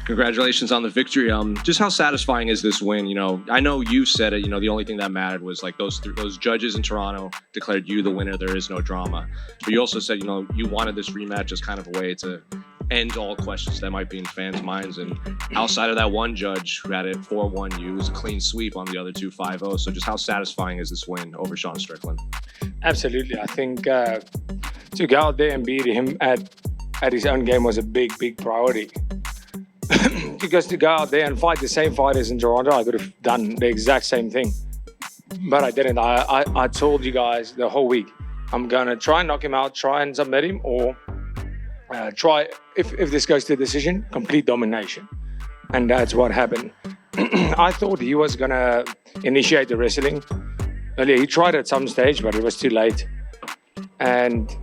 Congratulations on the victory. Just how satisfying is this win? You know, I know you said it. You know, the only thing that mattered was like those judges in Toronto declared you the winner. There is no drama. But you also said, you know, you wanted this rematch as kind of a way to end all questions that might be in fans' minds. And outside of that one judge who had it 4-1 you, it was a clean sweep on the other two 5-0. So just how satisfying is this win over Sean Strickland? Absolutely. I think to go out there and beat him at his own game was a big priority. Because to go out there and fight the same fighters in Toronto, I could have done the exact same thing. But I didn't. I told you guys the whole week, I'm going to try and knock him out, try and submit him, or try, if this goes to a decision, complete domination. And that's what happened. I thought he was going to initiate the wrestling. Earlier, he tried at some stage, but it was too late. And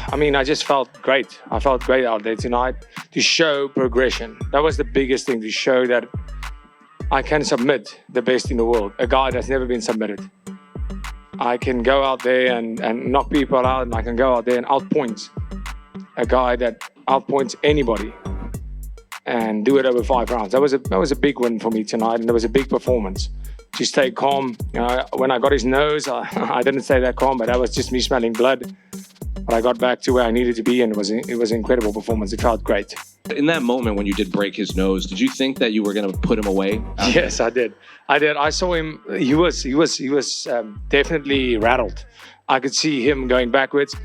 I mean, I just felt great. I felt great out there tonight to show progression. That was the biggest thing, to show that I can submit the best in the world, a guy that's never been submitted. I can go out there and knock people out, and I can go out there and outpoint a guy that outpoints anybody and do it over 5 rounds. That was a big win for me tonight, and it was a big performance. To stay calm. You know, when I got his nose, I didn't stay that calm, but that was just me smelling blood. But I got back to where I needed to be, and it was an incredible performance. It felt great. In that moment when you did break his nose, did you think that you were going to put him away? Yes, I did. I saw him. He was definitely rattled. I could see him going backwards.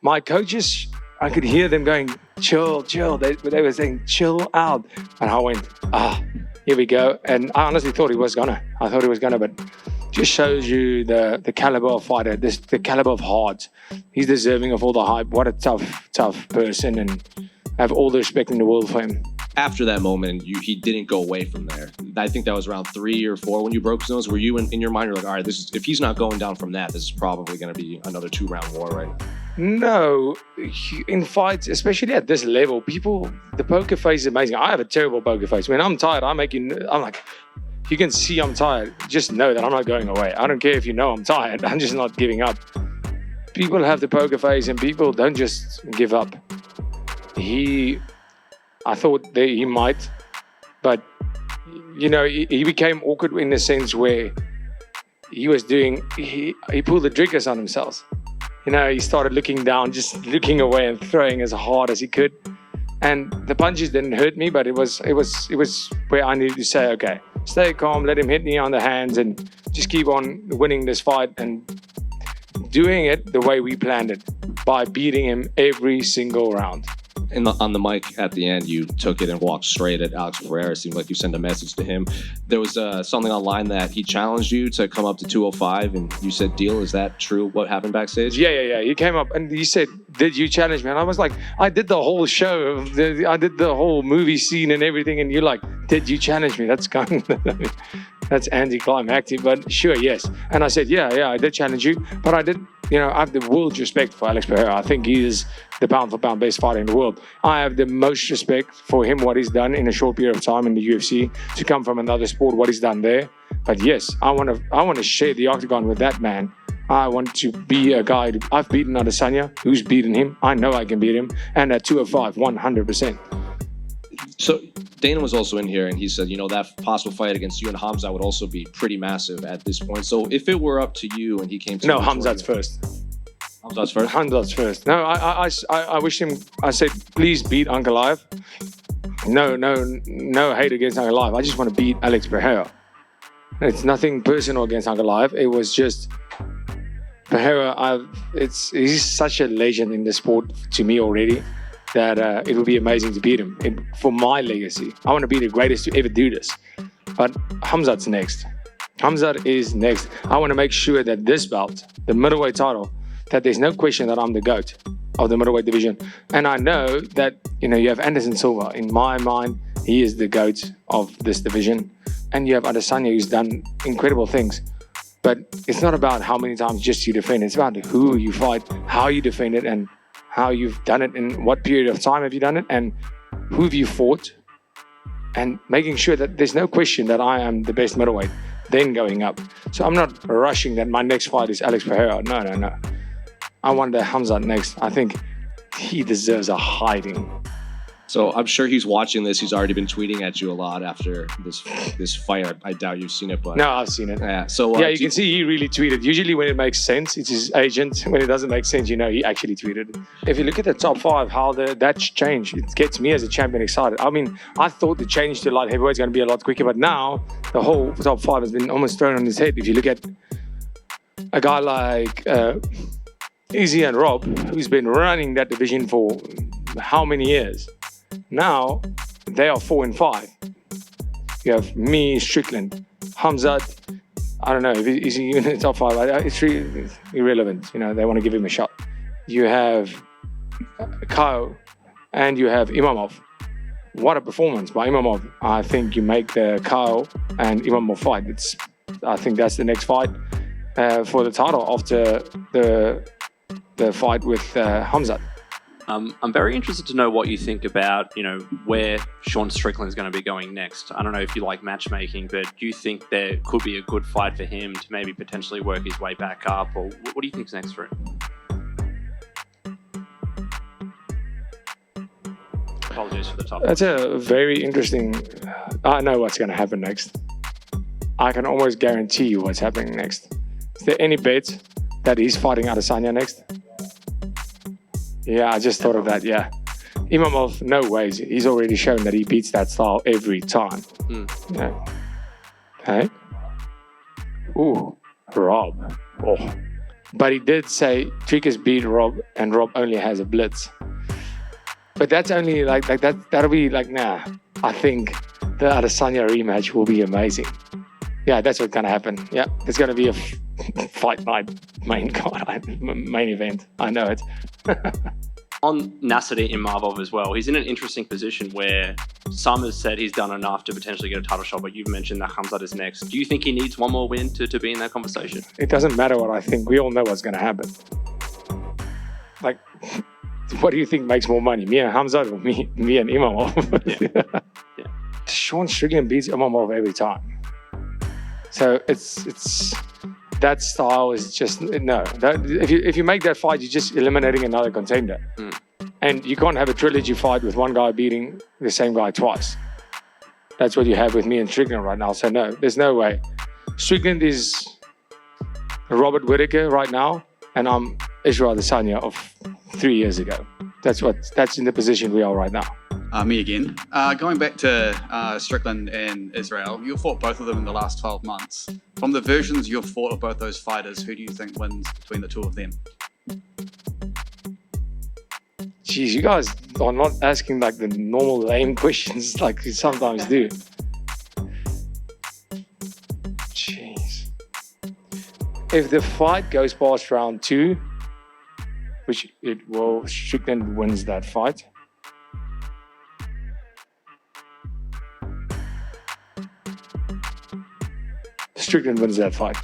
My coaches, I could hear them going, chill. They were saying, chill out. And I went, here we go. And I honestly thought he was gonna. But just shows you the caliber of fighter, the caliber of heart. He's deserving of all the hype. What a tough person, and I have all the respect in the world for him. After that moment, he didn't go away from there. I think that was around 3 or 4 when you broke his nose. Were you in your mind, you're like, all right, if he's not going down from that, this is probably going to be another 2-round war, right? No, in fights, especially at this level, the poker face is amazing. I have a terrible poker face. When I'm tired, I'm like, you can see I'm tired. Just know that I'm not going away. I don't care if you know I'm tired. I'm just not giving up. People have the poker face, and people don't just give up. I thought that he might, but you know, he became awkward in the sense where he pulled the Dricus on himself. You know, he started looking down, just looking away and throwing as hard as he could. And the punches didn't hurt me, but it was where I needed to say, okay, stay calm, let him hit me on the hands, and just keep on winning this fight and doing it the way we planned it, by beating him every single round. On the mic at the end, you took it and walked straight at Alex Pereira. It seemed like you sent a message to him. There was something online that he challenged you to come up to 205, and you said, deal. Is that true? What happened backstage? Yeah. He came up and he said, did you challenge me? And I was like, I did the whole show. I did the whole movie scene and everything. And you're like, did you challenge me? That's kind of, that's anticlimactic, but sure, yes. And I said, yeah, I did challenge you, but I did, you know, I have the world's respect for Alex Pereira. I think he is the pound-for-pound best fighter in the world. I have the most respect for him, what he's done in a short period of time in the UFC, to come from another sport, what he's done there. But yes, I want to share the octagon with that man. I want to be a guy. I've beaten Adesanya. Who's beaten him? I know I can beat him. And at 205, 100%. So Dana was also in here, and he said, you know, that possible fight against you and Khamzat would also be pretty massive at this point. So if it were up to you and he came to... No, Khamzat's first. Khamzat's first? Khamzat's first. No, I wish him... I said, please beat Uncle Live. No hate against Uncle Live. I just want to beat Alex Pereira. It's nothing personal against Uncle Live. It was just... Pereira, he's such a legend in the sport to me already, that it would be amazing to beat him for my legacy. I want to be the greatest to ever do this. But Khamzat's next. Khamzat is next. I want to make sure that this belt, the middleweight title, that there's no question that I'm the GOAT of the middleweight division. And I know that, you know, you have Anderson Silva. In my mind, he is the GOAT of this division. And you have Adesanya, who's done incredible things. But it's not about how many times just you defend. It's about who you fight, how you defend it, and how you've done it, in what period of time have you done it, and who have you fought, and making sure that there's no question that I am the best middleweight, then going up. So I'm not rushing that my next fight is Alex Pereira. No. I want the Khamzat next. I think he deserves a hiding. So I'm sure he's watching this. He's already been tweeting at you a lot after this fight. I doubt you've seen it, but No, I've seen it. yeah. So Yeah, you can see he really tweeted. Usually when it makes sense, it's his agent. When it doesn't make sense, you know, he actually tweeted it. If you look at the top 5, how that's changed, it gets me as a champion excited. I mean, I thought the change to light heavyweight is going to be a lot quicker, but now the whole top 5 has been almost thrown on his head. If you look at a guy like Izzy and Rob, who's been running that division for how many years? Now they are 4 and 5. You have me, Strickland, Khamzat. I don't know if is he even in the top 5. It's really irrelevant. You know, they want to give him a shot. You have Kyle and you have Imamov. What a performance by Imamov. I think you make the Kyle and Imamov fight. I think that's the next fight for the title after the fight with Khamzat. I'm very interested to know what you think about, you know, where Sean Strickland is going to be going next. I don't know if you like matchmaking, but do you think there could be a good fight for him to maybe potentially work his way back up? Or what do you think's next for him? Apologies for the topic. That's a very interesting... I know what's going to happen next. I can almost guarantee you what's happening next. Is there any bet that he's fighting Adesanya next? Yeah, I just thought of that, yeah. Imamov, no ways. He's already shown that he beats that style every time. Yeah. Hey? Ooh, Rob. Oh. But he did say Dricus beat Rob and Rob only has a blitz. But that's only like that'll be like, nah. I think the Adesanya rematch will be amazing. Yeah, that's what's gonna happen. Yeah, there's gonna be a fight night main event. I know it. On Nasruddin Imavov as well, he's in an interesting position where some have said he's done enough to potentially get a title shot, but you've mentioned that Khamzat is next. Do you think he needs one more win to be in that conversation? It doesn't matter what I think. We all know what's going to happen. Like, what do you think makes more money? Me and Khamzat or me and Imamov? Yeah. Sean Strickland beats Imamov every time. So it's that style is just no. If you make that fight, you're just eliminating another contender, and you can't have a trilogy fight with one guy beating the same guy twice. That's what you have with me and Strickland right now. So no, there's no way. Strickland is Robert Whittaker right now, and I'm Israel Adesanya of 3 years ago. That's in the position we are right now. Me again. Going back to Strickland and Israel, you fought both of them in the last 12 months. From the versions you've fought of both those fighters, who do you think wins between the two of them? Jeez, you guys are not asking like the normal lame questions like you sometimes do. Jeez. If the fight goes past round 2, which it will, Strickland wins that fight. Strickland wins that fight.